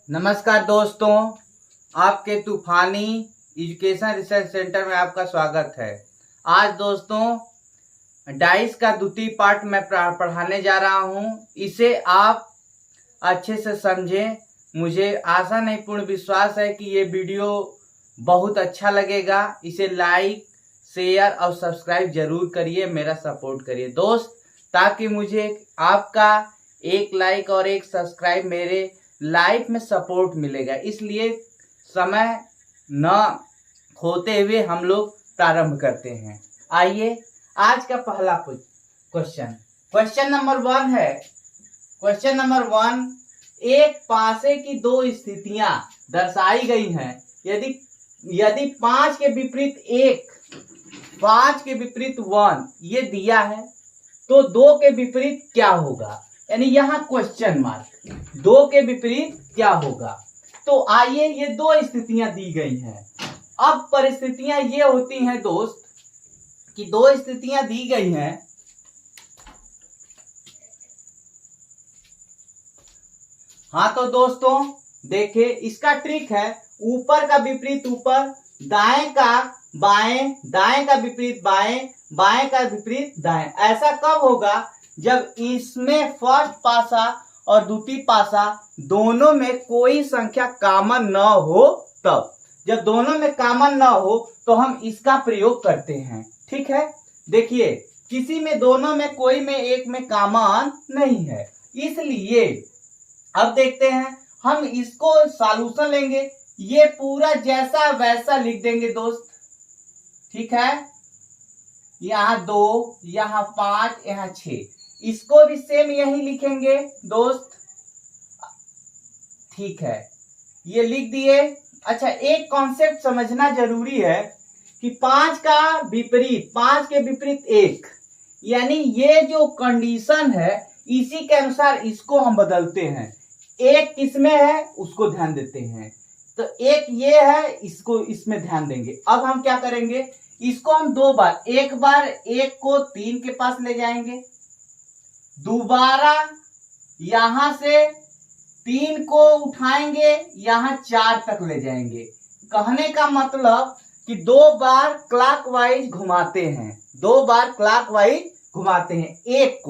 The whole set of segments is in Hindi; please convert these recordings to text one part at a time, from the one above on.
नमस्कार दोस्तों, आपके तूफानी एजुकेशन रिसर्च सेंटर में आपका स्वागत है। आज दोस्तों डाइस का द्वितीय पार्ट मैं पढ़ाने जा रहा हूं। इसे आप अच्छे से समझें। मुझे आशा नहीं पूर्ण विश्वास है कि ये वीडियो बहुत अच्छा लगेगा। इसे लाइक, शेयर और सब्सक्राइब जरूर करिए, मेरा सपोर्ट करिए दोस्त, ताकि मुझे आपका एक लाइक और एक सब्सक्राइब मेरे लाइफ में सपोर्ट मिलेगा। इसलिए समय न खोते हुए हम लोग प्रारंभ करते हैं। आइए, आज का पहला क्वेश्चन नंबर 1 है। क्वेश्चन नंबर 1, एक पासे की दो स्थितियां दर्शाई गई हैं। यदि 5 के विपरीत 1, 5 के विपरीत 1 ये दिया है, तो 2 के विपरीत क्या होगा? यानी यहाँ क्वेश्चन मार्क, 2 के विपरीत क्या होगा? तो आइए, ये दो स्थितियां दी गई हैं। अब परिस्थितियां ये होती हैं दोस्त कि दो स्थितियां दी गई हैं। हाँ तो दोस्तों देखिए, इसका ट्रिक है, ऊपर का विपरीत ऊपर, दाएं का बाएं, दाएं का विपरीत बाएं, बाएं का विपरीत दाएं। ऐसा कब होगा? जब इसमें फर्स्ट पासा और द्वितीय पासा दोनों में कोई संख्या कॉमन न हो तब। जब दोनों में कॉमन न हो तो हम इसका प्रयोग करते हैं। ठीक है, देखिए किसी में दोनों में कोई में एक में कॉमन नहीं है, इसलिए अब देखते हैं, हम इसको सॉल्यूशन लेंगे। ये पूरा जैसा वैसा लिख देंगे दोस्त। ठीक है, यहाँ 2, यहाँ 5, यहाँ 6, इसको भी सेम यही लिखेंगे दोस्त। ठीक है, ये लिख दिए। अच्छा, एक कॉन्सेप्ट समझना जरूरी है कि 5 का विपरीत, 5 के विपरीत 1, यानी ये जो कंडीशन है इसी के अनुसार इसको हम बदलते हैं। एक किसमें है उसको ध्यान देते हैं, तो एक ये है, इसको इसमें ध्यान देंगे। अब हम क्या करेंगे, इसको हम दो बार, एक बार 1 को 3 के पास ले जाएंगे, दोबारा यहां से 3 को उठाएंगे, यहां 4 तक ले जाएंगे। कहने का मतलब कि 2 बार क्लॉकवाइज घुमाते हैं, 2 बार क्लॉकवाइज घुमाते हैं। एक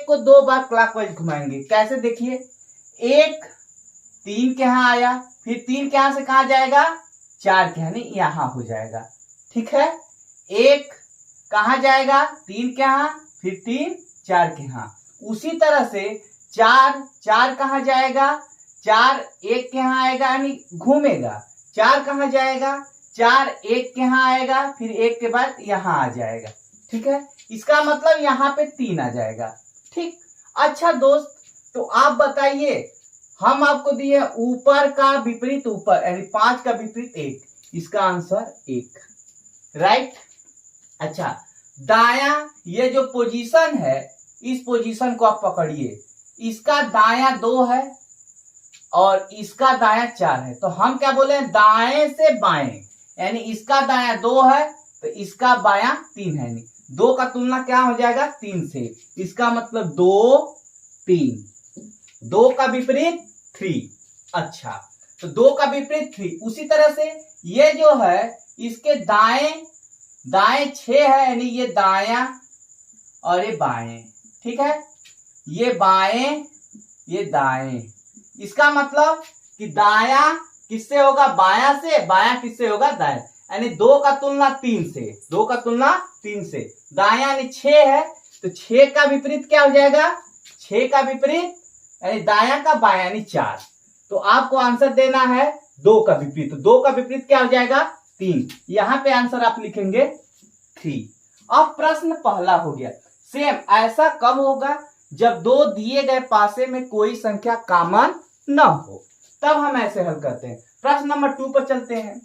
को 2 बार क्लॉकवाइज घुमाएंगे। कैसे? देखिए, 1 3 के यहां आया, फिर 3 के यहां से कहां जाएगा? 4 के यानी यहां हो जाएगा। ठीक है, 1 कहां जाएगा? 3 के यहां, फिर 3 4 के यहां। उसी तरह से 4 कहां जाएगा? 4 1 के यहां आएगा, यानी घूमेगा। 4 कहां जाएगा? 4 1 के यहां आएगा, फिर 1 के बाद यहां आ जाएगा। ठीक है, इसका मतलब यहाँ पे 3 आ जाएगा। ठीक, अच्छा दोस्त, तो आप बताइए, हम आपको दिए ऊपर का विपरीत ऊपर, यानी 5 का विपरीत 1, इसका आंसर 1, राइट। अच्छा, दाया, ये जो पोजीशन है, इस पोजीशन को आप पकड़िए। इसका दाया 2 है और इसका दाया 4 है, तो हम क्या बोले? दाएं से बाएं, यानी इसका दाया 2 है तो इसका बाया 3 है, यानी 2 का तुलना क्या हो जाएगा? 3 से। इसका मतलब 2 3, 2 का विपरीत 3। अच्छा, तो 2 का विपरीत 3। उसी तरह से ये जो है, इसके दाएं 6 है, यानी ये दाया और ये बाएं। ठीक है, ये बाएं ये दाएं। इसका मतलब कि दाया किससे होगा? बाया से। बाया किससे होगा? दाया। यानी 2 का तुलना 3 से, 2 का तुलना 3 से। दाया यानी 6 है, तो 6 का विपरीत क्या हो जाएगा? 6 का विपरीत यानी दाया का बाया, यानी 4। तो आपको आंसर देना है 2 का विपरीत। तो 2 का विपरीत क्या हो जाएगा? 3। यहां पे आंसर आप लिखेंगे 3। अब प्रश्न पहला हो गया। सेम ऐसा कब होगा? जब 2 दिए गए पासे में कोई संख्या कॉमन न हो, तब हम ऐसे हल करते हैं। प्रश्न नंबर 2 पर चलते हैं।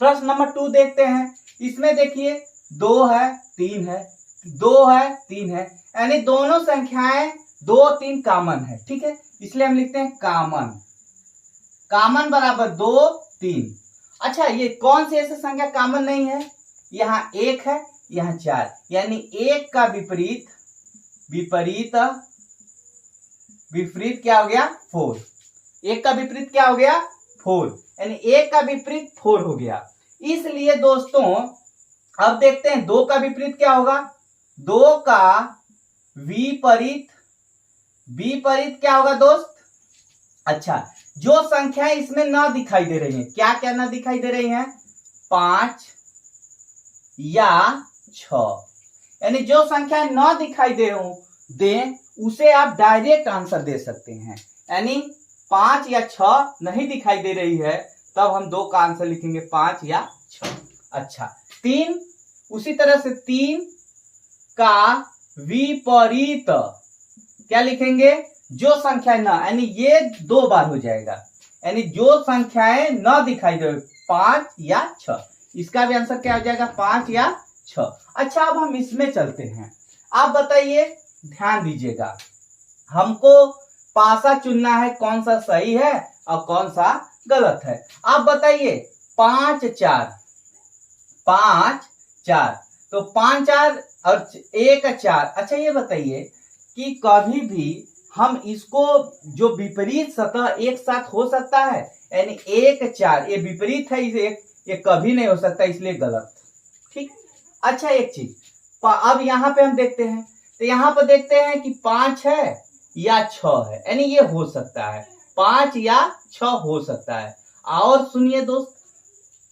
प्रश्न नंबर 2 देखते हैं। इसमें देखिए 2 है 3 है, 2 है 3 है, यानी दोनों संख्याएं 2 3 कॉमन है। ठीक है, इसलिए हम लिखते हैं कॉमन। कॉमन बराबर 2 3। अच्छा, ये कौन सी ऐसी संख्या कॉमन नहीं है? यहाँ 1 है, यहाँ 4, यानी 1 का विपरीत क्या हो गया? 4। एक का विपरीत क्या हो गया 4, यानी एक का विपरीत 4 हो गया। इसलिए दोस्तों अब देखते हैं 2 का विपरीत क्या होगा। 2 का विपरीत क्या होगा दोस्त। अच्छा, जो संख्याएं इसमें ना दिखाई दे रही हैं, क्या क्या ना दिखाई दे रही हैं, 5 या 6, यानी जो संख्याएं ना दिखाई दे उसे आप डायरेक्ट आंसर दे सकते हैं। यानी 5 या 6 नहीं दिखाई दे रही है, तब हम 2 का आंसर लिखेंगे 5 या 6। अच्छा, 3, उसी तरह से 3 का विपरीत क्या लिखेंगे, जो संख्याएं ना, यानी ये 2 बार हो जाएगा, यानी जो संख्याएं ना दिखाई दे 5 या 6, इसका भी आंसर क्या हो जाएगा 5 या 6। अच्छा, अब हम इसमें चलते हैं। आप बताइए, ध्यान दीजिएगा, हमको पासा चुनना है, कौन सा सही है और कौन सा गलत है। आप बताइए 5 4, तो 5 4 और 1 4। अच्छा, ये बताइए कि कभी भी हम इसको जो विपरीत सतह एक साथ हो सकता है, यानी 1 4 ये विपरीत है, इसे ये कभी नहीं हो सकता, इसलिए गलत। ठीक। अच्छा, एक चीज अब यहां पे हम देखते हैं, तो यहां पर देखते हैं कि 5 है या 6 है, यानी ये हो सकता है, 5 या 6 हो सकता है। और सुनिए दोस्त,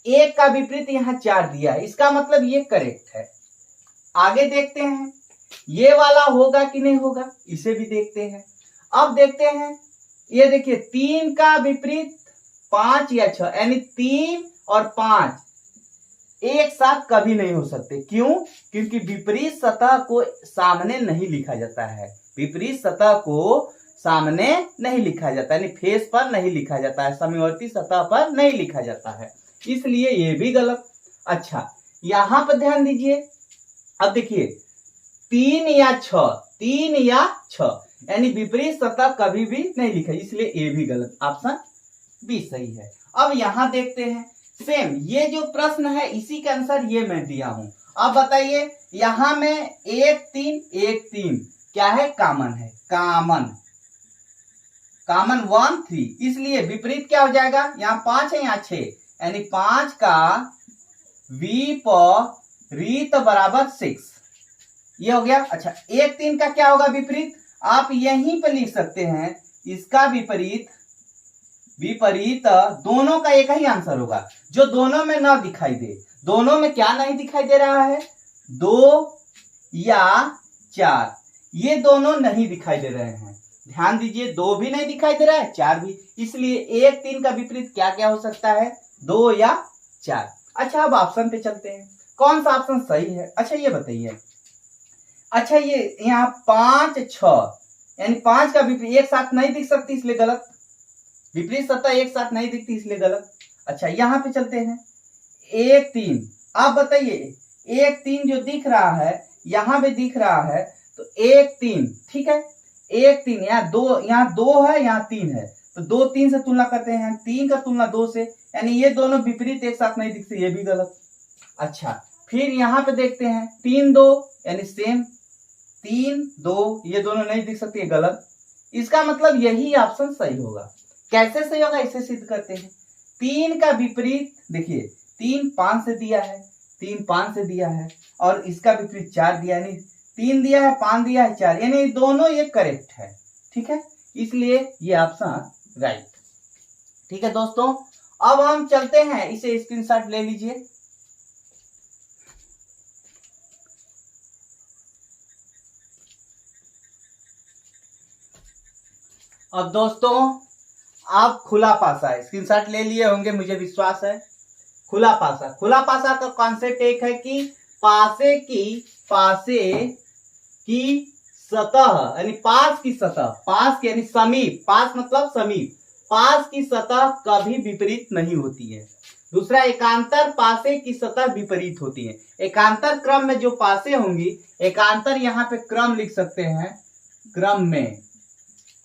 1 का विपरीत यहाँ 4 दिया है, इसका मतलब ये करेक्ट है। आगे देखते हैं ये वाला होगा कि नहीं होगा, इसे भी देखते हैं। अब देखते हैं, ये देखिए 3 का विपरीत 5 या 6, यानी 3 और 5 एक साथ कभी नहीं हो सकते। क्यों? क्योंकि विपरीत सतह को सामने नहीं लिखा जाता है, विपरीत सतह को सामने नहीं लिखा जाता, यानी फेस पर नहीं लिखा जाता है, समवर्ती सतह पर नहीं लिखा जाता है, इसलिए ये भी गलत। अच्छा, यहां पर ध्यान दीजिए, अब देखिए 3 या 6, यानी विपरीत सतह कभी भी नहीं लिखा, इसलिए ये भी गलत, ऑप्शन बी सही है। अब यहां देखते हैं, सेम ये जो प्रश्न है इसी का आंसर ये मैं दिया हूं। अब बताइए, यहां में 1 3 क्या है, कॉमन है, कॉमन 1 3, इसलिए विपरीत क्या हो जाएगा, यहाँ 5 है यहाँ 6, यानी 5 का विपरीत बराबर 6, ये हो गया। अच्छा, 1 3 का क्या होगा विपरीत, आप यहीं पर लिख सकते हैं, इसका विपरीत दोनों का एक ही आंसर होगा, जो दोनों में ना दिखाई दे। दोनों में क्या नहीं दिखाई दे रहा है, 2 या 4, ये दोनों नहीं दिखाई दे रहे हैं। ध्यान दीजिए, 2 भी नहीं दिखाई दे रहा है, 4 भी, इसलिए 1 3 का विपरीत क्या क्या हो सकता है, 2 या 4। अच्छा, अब ऑप्शन पे चलते हैं, कौन सा ऑप्शन सही है। अच्छा, ये बताइए, अच्छा ये यहाँ 5 6, यानी 5 का विपरीत एक साथ नहीं दिख सकती, इसलिए गलत, विपरीत सतह एक साथ नहीं दिखती, इसलिए गलत। अच्छा, यहां पे चलते हैं, 1 3, आप बताइए 1 3 जो दिख रहा है यहां भी दिख रहा है, तो 1 3 ठीक है, 1 3 यहाँ 2 है, यहाँ 3 है, तो 2 3 से तुलना करते हैं, 3 का तुलना 2 से, यानी ये दोनों विपरीत एक साथ नहीं दिखते, ये भी गलत। अच्छा, फिर यहाँ पे देखते हैं 3 2, यानी सेम 3 2, ये दोनों नहीं दिख सकते, ये गलत। इसका मतलब यही ऑप्शन सही होगा। कैसे सही होगा, इसे सिद्ध करते हैं। 3 का विपरीत देखिए, 3 5 से दिया है, 3 5 से दिया है, और इसका विपरीत 4 दिया, यानी 3 दिया है 5 दिया है 4, यानी दोनों ये करेक्ट है। ठीक है, इसलिए ये ऑप्शन राइट। ठीक है दोस्तों, अब हम चलते हैं, इसे स्क्रीनशॉट ले लीजिए। अब दोस्तों, आप खुला पासा है, स्क्रीनशॉट ले लिए होंगे मुझे विश्वास है। खुला पासा का कॉन्सेप्ट एक है कि पासे की सतह, यानी पास की सतह, पास की यानी समीप, पास मतलब समीप, पास की सतह कभी विपरीत नहीं होती है। दूसरा, एकांतर पासे की सतह विपरीत होती है। एकांतर क्रम में जो पासे होंगी, एकांतर यहाँ पे क्रम लिख सकते हैं, क्रम में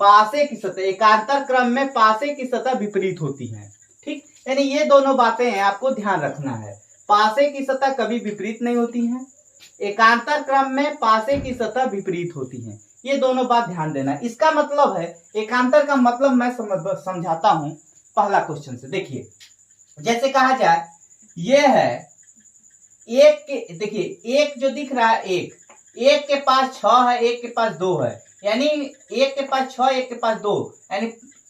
पासे की सतह, एकांतर क्रम में पासे की सतह विपरीत होती है। ठीक, यानी ये दोनों बातें हैं, आपको ध्यान रखना है। पासे की सतह कभी विपरीत नहीं होती है, एकांतर क्रम में पासे की सतह विपरीत होती है। ये दोनों बात ध्यान देना। इसका मतलब है, एकांतर का मतलब मैं समझाता हूं पहला क्वेश्चन से। देखिए, जैसे कहा जाए ये है एक के, देखिए एक जो दिख रहा है एक के पास 6 है, एक के पास 2 है, यानी एक के पास 6, एक के पास 2, यानी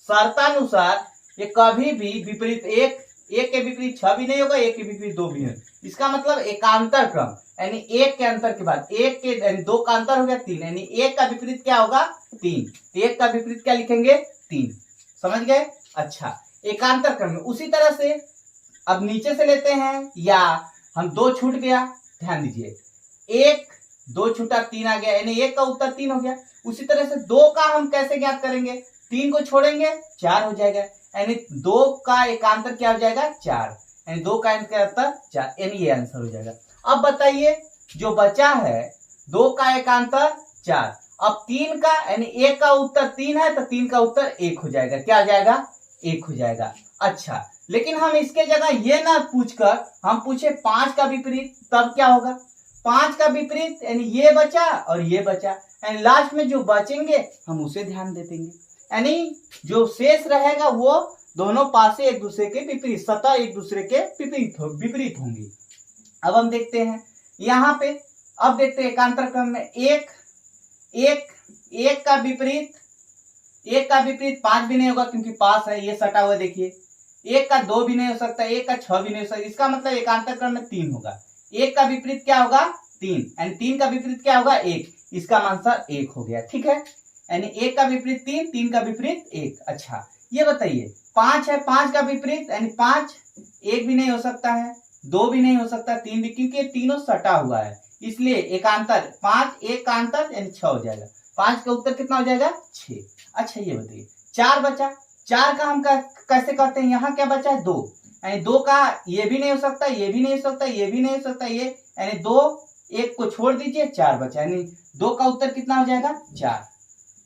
शर्तानुसार ये कभी भी विपरीत एक के विपरीत 6 भी नहीं होगा, एक के विपरीत 2 भी नहीं। इसका मतलब एकांतर क्रम, यानी एक के अंतर के बाद एक के, यानी 2 का अंतर हो गया 3, यानी एक का विपरीत क्या होगा 3, तो एक का विपरीत क्या लिखेंगे 3। समझ गए? अच्छा, एकांतर क्रम में उसी तरह से अब नीचे से लेते हैं, या हम 2 छूट गया, ध्यान दीजिए, 1 2 छूटा 3 आ गया, यानी एक का उत्तर 3 हो गया। उसी तरह से 2 का हम कैसे ज्ञात करेंगे, 3 को छोड़ेंगे 4 हो जाएगा, यानी 2 का एकांतर क्या हो जाएगा 4, यानी 2 का एकांतर 4, यानी ये आंसर हो जाएगा। अब बताइए जो बचा है 2 का एकांतर 4, अब 3 का, यानी 1 का उत्तर 3 है तो 3 का उत्तर 1 हो जाएगा, क्या हो जाएगा 1 हो जाएगा। अच्छा, लेकिन हम इसके जगह ये ना पूछकर हम पूछे 5 का विपरीत, तब क्या होगा, 5 का विपरीत यानी ये बचा और ये बचा, यानी लास्ट में जो बचेंगे हम उसे ध्यान दे देंगे, यानी जो शेष रहेगा वो दोनों पासे एक दूसरे के विपरीत, सतह एक दूसरे के विपरीत होंगी। अब हम देखते हैं यहाँ पे, अब देखते हैं एकांतर क्रम में एक का विपरीत, 5 भी नहीं होगा क्योंकि पास है, ये सटा हुआ देखिए, 1 का 2 भी नहीं हो सकता, 1 का 6 भी नहीं हो सकता, इसका मतलब एकांतर क्रम में 3 होगा। 1 का विपरीत क्या होगा 3, यानी 3 का विपरीत क्या होगा 1, इसका आंसर 1 हो गया। ठीक है, यानी 1 का विपरीत 3, 3 का विपरीत 1। अच्छा, ये बताइए 5 है, 5 का विपरीत यानी 5, 1 भी नहीं हो सकता है, 2 भी नहीं हो सकता, 3 भी, क्योंकि ये तीनों सटा हुआ है, इसलिए एकांतर 5 1 का अंतर यानी 6 हो जाएगा। 5 का उत्तर कितना हो जाएगा 6। अच्छा, ये बताइए 4 बचा, 4 का हम कैसे करते हैं, यहाँ क्या बचा है 2, यानी 2 का ये भी नहीं हो सकता, ये भी नहीं हो सकता, ये भी नहीं हो सकता, ये, यानी 2 1 को छोड़ दीजिए, 4 बचा, यानी 2 का उत्तर कितना हो जाएगा 4,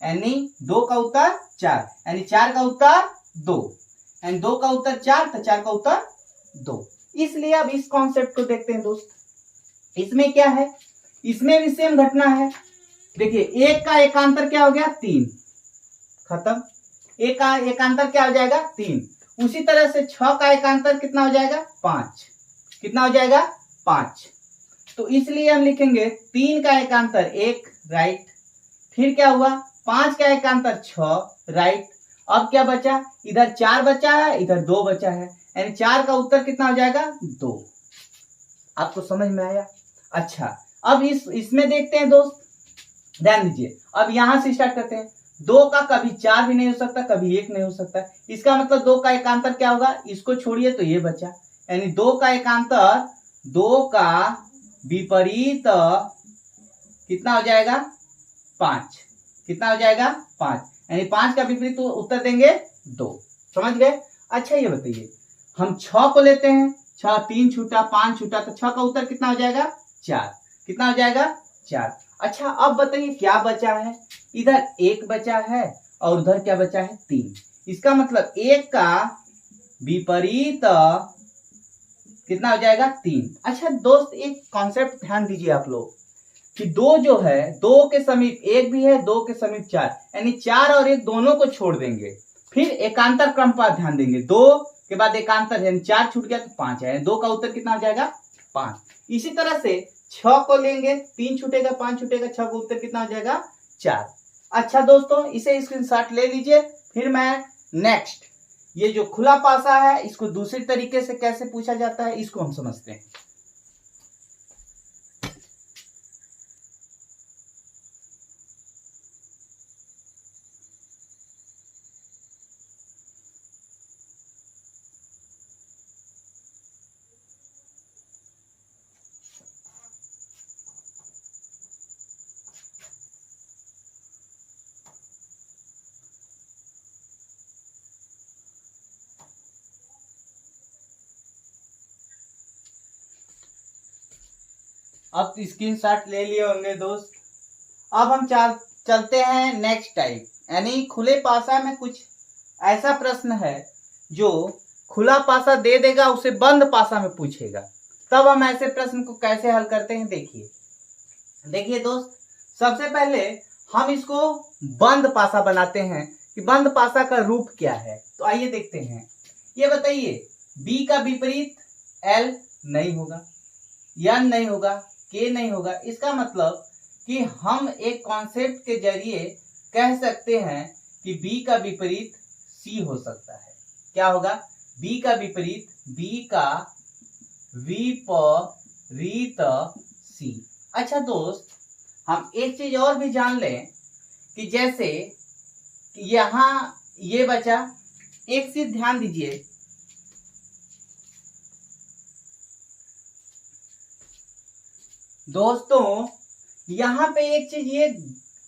यानी 2 का उत्तर 4, यानी 4 का उत्तर 2, यानी 2 का उत्तर 4 तो 4 का उत्तर 2। इसलिए अब इस कॉन्सेप्ट को देखते हैं दोस्त, इसमें क्या है, इसमें भी सेम घटना है। देखिए 1 का एकांतर क्या हो गया 3, खत्म, 1 का एकांतर क्या हो जाएगा 3। उसी तरह से 6 का एकांतर कितना हो जाएगा 5, कितना हो जाएगा 5, तो इसलिए हम लिखेंगे 3 का एकांतर 1, राइट, फिर क्या हुआ 5 का एकांतर 6, राइट, अब क्या बचा, इधर 4 बचा है, इधर 2 बचा है, यानी 4 का उत्तर कितना हो जाएगा 2। आपको समझ में आया? अच्छा, अब इसमें देखते हैं दोस्त, ध्यान दीजिए, अब यहां से स्टार्ट करते हैं। 2 का कभी 4 भी नहीं हो सकता, कभी 1 नहीं हो सकता, इसका मतलब 2 का एकांतर क्या होगा, इसको छोड़िए तो ये बचा, यानी 2 का एकांतर 2 का विपरीत कितना हो जाएगा 5, कितना हो जाएगा 5, यानी 5 का विपरीत तो उत्तर देंगे 2। समझ गए? अच्छा, ये बताइए हम 6 को लेते हैं, 6 3 छूटा 5 छूटा, तो 6 का उत्तर कितना हो जाएगा 4, कितना हो जाएगा 4। अच्छा, अब बताइए क्या बचा है, इधर 1 बचा है और उधर क्या बचा है 3, इसका मतलब 1 का विपरीत कितना हो जाएगा 3। अच्छा दोस्त, एक कॉन्सेप्ट ध्यान दीजिए आप लोग कि 2 जो है 2 के समीप 1 भी है, 2 के समीप 4, यानी 4 और 1 दोनों को छोड़ देंगे, फिर एकांतर क्रम पर ध्यान देंगे, 2 के बाद एकांतर, यानी 4 छूट गया तो 5 है, 2 का उत्तर कितना हो जाएगा 5। इसी तरह से 6 को लेंगे, 3 छूटेगा 5 छूटेगा, 6 का उत्तर कितना हो जाएगा 4। अच्छा दोस्तों, इसे स्क्रीनशॉट ले लीजिए, फिर मैं नेक्स्ट ये जो खुला पासा है इसको दूसरी तरीके से कैसे पूछा जाता है इसको हम समझते हैं। अब स्क्रीनशॉट ले लिए होंगे दोस्त। अब हम चलते हैं नेक्स्ट टाइप, यानी खुले पासा में कुछ ऐसा प्रश्न है जो खुला पासा दे देगा उसे बंद पासा में पूछेगा, तब हम ऐसे प्रश्न को कैसे हल करते हैं। देखिए दोस्त, सबसे पहले हम इसको बंद पासा बनाते हैं कि बंद पासा का रूप क्या है। तो आइए देखते हैं। ये बताइए, बी का विपरीत एल नहीं होगा, एन नहीं होगा, के नहीं होगा। इसका मतलब कि हम एक कॉन्सेप्ट के जरिए कह सकते हैं कि बी का विपरीत सी हो सकता है। क्या होगा? बी का विपरीत, बी का विपरीत सी। अच्छा दोस्त, हम एक चीज और भी जान लें कि जैसे यहां ये बचा, एक चीज ध्यान दीजिए, दोस्तों यहां पे एक चीज ये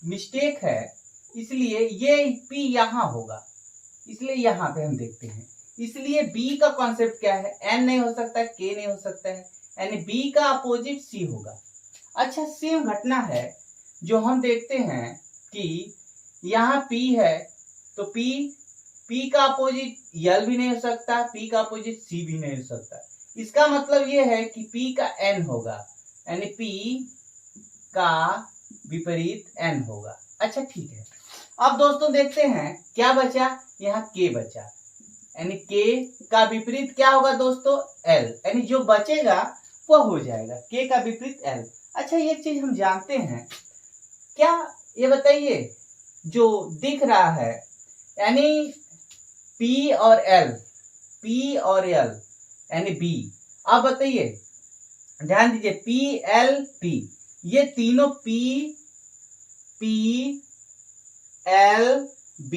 मिस्टेक है, इसलिए ये पी यहां होगा, इसलिए यहां पे हम देखते हैं। इसलिए बी का कॉन्सेप्ट क्या है? एन नहीं हो सकता है, के नहीं हो सकता है, यानी बी का अपोजिट सी होगा। अच्छा, सेम घटना है जो हम देखते हैं कि यहाँ P है तो P का अपोजिट L भी नहीं हो सकता, P का अपोजिट C भी नहीं हो सकता। इसका मतलब ये है कि P का N होगा, यानी P का विपरीत N होगा। अच्छा ठीक है, अब दोस्तों देखते हैं क्या बचा, यहाँ K बचा, यानी K का विपरीत क्या होगा दोस्तों? L, यानी जो बचेगा वह हो जाएगा K का विपरीत L। अच्छा, एक चीज हम जानते हैं क्या, ये बताइए, जो दिख रहा है यानी P और L, P और L यानी B। अब बताइए, ध्यान दीजिए, P L P, ये तीनों P L B,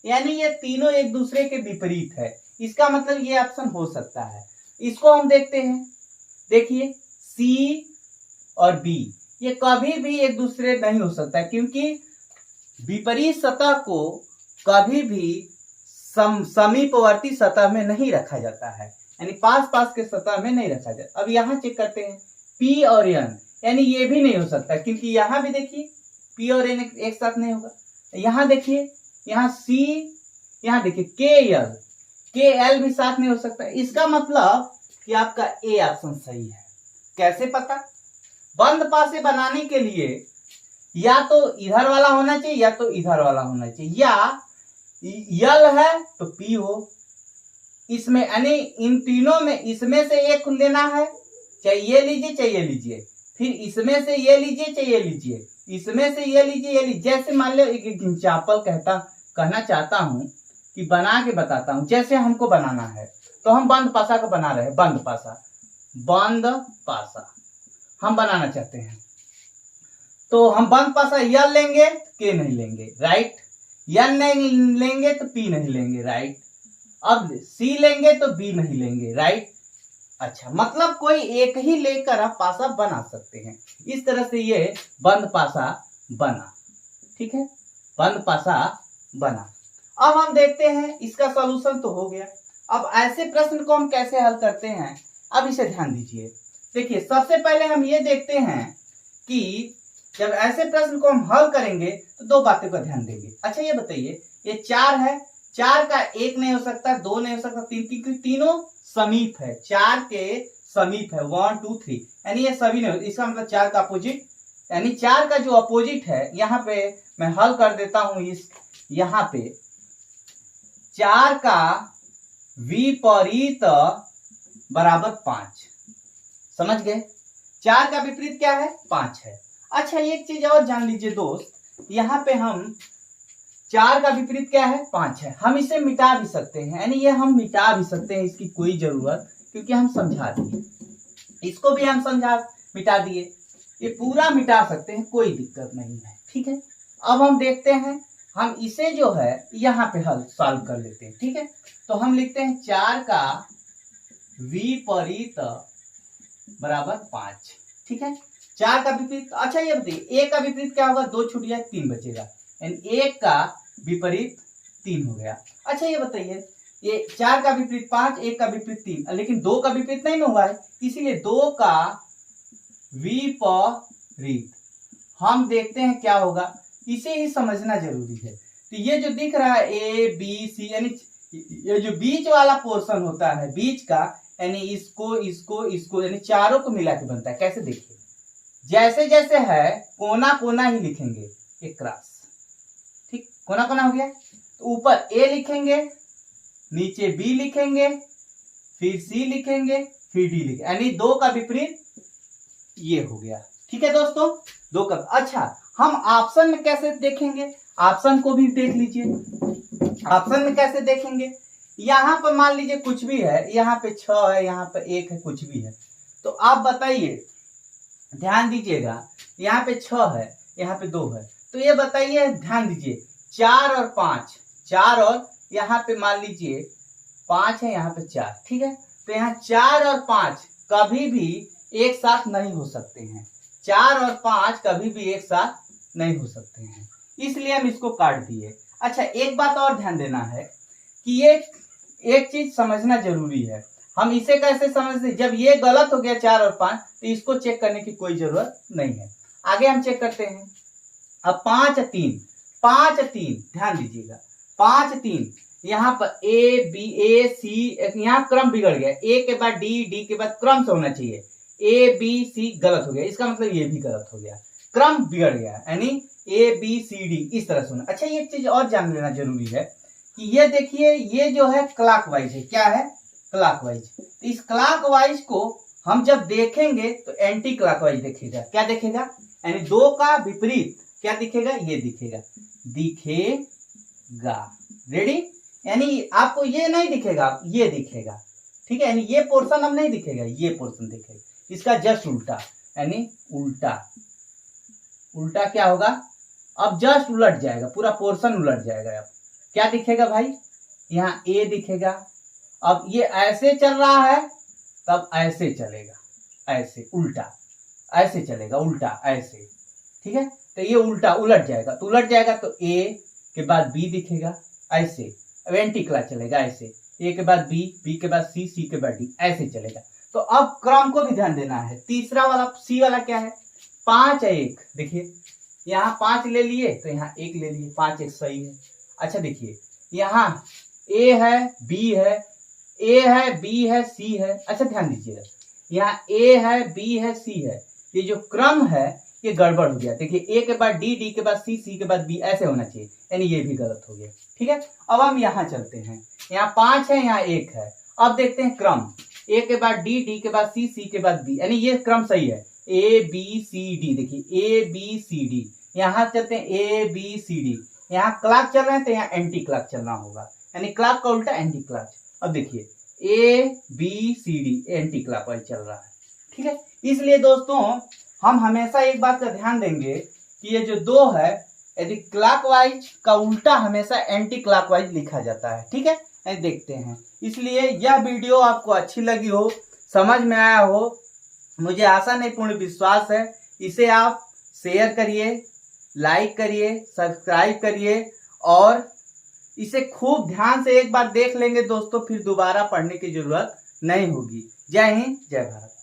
यानी ये तीनों एक दूसरे के विपरीत है। इसका मतलब ये ऑप्शन हो सकता है। इसको हम देखते हैं, देखिए C और B ये कभी भी एक दूसरे नहीं हो सकता, क्योंकि विपरीत सतह को कभी भी समीपवर्ती सतह में नहीं रखा जाता है, यानी पास पास के सतह में नहीं रखा जाता। अब यहाँ चेक करते हैं, P और N, यानी ये भी नहीं हो सकता, क्योंकि यहाँ भी देखिए P और N एक साथ नहीं होगा। यहाँ देखिए, यहाँ C, यहाँ देखिए के एल भी साथ नहीं हो सकता। इसका मतलब कि आपका ए ऑप्शन सही है। कैसे पता? बंद पासे बनाने के लिए या तो इधर वाला होना चाहिए या तो इधर वाला होना चाहिए, या यल है तो पी हो, इसमें यानी इन तीनों में इसमें से एक लेना है, चाहे ये लीजिए चाहे ये लीजिए, फिर इसमें से ये लीजिए चाहे ये लीजिए, इसमें से ये लीजिए ये लीजिए। जैसे मान लो एक एग्जाम्पल कहना चाहता हूं कि बना के बताता हूं। जैसे हमको बनाना है तो हम बंद पासा को बना रहे हैं, बंद पासा हम बनाना चाहते हैं, तो हम बंद पासा यल लेंगे, के नहीं लेंगे, राइट, एन नहीं लेंगे तो पी नहीं लेंगे, राइट, अब सी लेंगे तो बी नहीं लेंगे, राइट। अच्छा, मतलब कोई एक ही लेकर आप पासा बना सकते हैं। इस तरह से ये बंद पासा बना, ठीक है, बंद पासा बना। अब हम देखते हैं इसका सॉल्यूशन तो हो गया। अब ऐसे प्रश्न को हम कैसे हल करते हैं, अब इसे ध्यान दीजिए। देखिए, सबसे पहले हम ये देखते हैं कि जब ऐसे प्रश्न को हम हल करेंगे तो दो बातों का ध्यान देंगे। अच्छा ये बताइए, ये 4 है, 4 का 1 नहीं हो सकता, 2 नहीं हो सकता, 3, क्योंकि तीनों समीप है, 4 के समीप है, 1 2 3, यानी ये सभी नहीं हो। इसका मतलब 4 का अपोजिट, यानी 4 का जो अपोजिट है, यहाँ पे मैं हल कर देता हूं। इस यहाँ पे 4 का विपरीत बराबर 5, समझ गए? 4 का विपरीत क्या है? 5 है। अच्छा, एक चीज और जान लीजिए दोस्त, यहाँ पे हम 4 का विपरीत क्या है? 5 है। हम इसे मिटा भी सकते हैं, यानी ये हम मिटा भी सकते हैं, इसकी कोई जरूरत, क्योंकि हम समझा दिए, इसको भी हम मिटा दिए, ये पूरा मिटा सकते हैं, कोई दिक्कत नहीं है, ठीक है। अब हम देखते हैं, हम इसे जो है यहाँ पे हल सॉल्व कर लेते हैं, ठीक है। तो हम लिखते हैं 4 का विपरीत बराबर 5, ठीक है, 4 का विपरीत। अच्छा ये बताइए, 1 का विपरीत क्या होगा? 2 छूट गया, 3 बचेगा, यानी 1 का विपरीत 3 हो गया। अच्छा ये बताइए, ये 4 का विपरीत 5, 1 का विपरीत 3, लेकिन 2 का विपरीत नहीं हुआ है, इसीलिए 2 का विपरीत हम देखते हैं क्या होगा, इसे ही समझना जरूरी है। तो ये जो दिख रहा है ए बी सी, यानी ये जो बीच वाला पोर्शन होता है बीच का, यानी इसको यानी चारों को मिला के बनता है। कैसे? देखिए, जैसे जैसे है कोना कोना ही लिखेंगे, क्रॉस। ठीक, कोना कोना हो गया। तो ऊपर ए लिखेंगे, नीचे बी लिखेंगे, फिर सी लिखेंगे, फिर डी लिखेंगे, यानी दो का विपरीत ये हो गया। ठीक है दोस्तों, दो का। अच्छा, हम ऑप्शन में कैसे देखेंगे, ऑप्शन को भी देख लीजिए। ऑप्शन में कैसे देखेंगे, यहां पर मान लीजिए कुछ भी है, यहाँ पे 6 है, यहाँ पे 1 है, कुछ भी है, तो आप बताइए, ध्यान दीजिएगा, यहाँ पे 6 है, यहाँ पे 2 है, तो ये बताइए, ध्यान दीजिए, 4 और 5, 4 और यहाँ पे मान लीजिए 5 है, यहाँ पे 4, ठीक है। तो यहाँ 4 और 5 कभी भी एक साथ नहीं हो सकते हैं, 4 और 5 कभी भी एक साथ नहीं हो सकते हैं, इसलिए हम इसको काट दिए। अच्छा, एक बात और ध्यान देना है कि ये एक चीज समझना जरूरी है। हम इसे कैसे समझते, जब ये गलत हो गया 4 और 5, तो इसको चेक करने की कोई जरूरत नहीं है। आगे हम चेक करते हैं। अब 5 3, 5 3, ध्यान दीजिएगा, 5 3, यहाँ पर ए बी ए सी, यहाँ क्रम बिगड़ गया, ए के बाद डी, डी के बाद क्रम से होना चाहिए, ए बी सी गलत हो गया, इसका मतलब ये भी गलत हो गया, क्रम बिगड़ गया, यानी ए बी सी डी इस तरह से होना। अच्छा, एक चीज और जान लेना जरूरी है कि ये देखिए, ये जो है क्लॉकवाइज है, क्या है, क्लॉकवाइज। तो इस क्लॉकवाइज को हम जब देखेंगे तो एंटी क्लॉकवाइज दिखेगा, क्या दिखेगा, यानी दो का विपरीत क्या दिखेगा, ये दिखेगा, दिखेगा, रेडी, यानी आपको ये नहीं दिखेगा, ये दिखेगा, ठीक है, यानी ये पोर्शन अब नहीं दिखेगा, ये पोर्शन दिखेगा, इसका जस्ट उल्टा, यानी उल्टा, उल्टा क्या होगा, अब जस्ट उलट जाएगा, पूरा पोर्शन उलट जाएगा। अब क्या दिखेगा भाई, यहाँ ए दिखेगा, अब ये ऐसे चल रहा है, तब ऐसे चलेगा, ऐसे उल्टा, ऐसे चलेगा, उल्टा ऐसे, ठीक है। तो ये उल्टा उलट जाएगा, तो उलट जाएगा तो ए के बाद बी दिखेगा, ऐसे, अब एंटी क्लॉक चलेगा, ऐसे, ए के बाद बी, बी के बाद सी, सी के बाद डी, ऐसे चलेगा। तो अब क्रम को भी ध्यान देना है। तीसरा वाला सी वाला क्या है, 5 है 1, देखिए यहाँ 5 ले लिए तो यहाँ 1 ले लिए, 5 1 सही है। अच्छा देखिए, यहाँ ए है, बी है, ए है, बी है, सी है। अच्छा ध्यान दीजिएगा, यहाँ ए है, बी है, सी है, ये जो क्रम है ये गड़बड़ हो गया। देखिए ए के बाद डी, डी के बाद सी, सी के बाद बी, ऐसे होना चाहिए, यानी ये भी गलत हो गया, ठीक है। अब हम यहाँ चलते हैं, यहाँ 5 है, यहाँ 1 है। अब देखते हैं क्रम, ए के बाद डी, डी के बाद सी, सी के बाद बी, यानी ये क्रम सही है, ए बी सी डी, देखिए ए बी सी डी। यहाँ चलते हैं ए बी सी डी, यहाँ क्लॉक चल रहे हैं तो यहाँ एंटी क्लॉक चलना होगा, यानी क्लॉक का उल्टा एंटी क्लॉक। अब देखिए A B C D anticlockwise चल रहा है, ठीक है। इसलिए दोस्तों हम हमेशा एक बात का ध्यान देंगे कि ये जो 2 है, यदि क्लॉकवाइज का उल्टा हमेशा एंटी क्लॉकवाइज लिखा जाता है, ठीक है। देखते हैं, इसलिए यह वीडियो आपको अच्छी लगी हो, समझ में आया हो, मुझे आशा नहीं पूर्ण विश्वास है। इसे आप शेयर करिए, लाइक करिए, सब्सक्राइब करिए, और इसे खूब ध्यान से एक बार देख लेंगे दोस्तों, फिर दोबारा पढ़ने की जरूरत नहीं होगी। जय हिंद, जय भारत।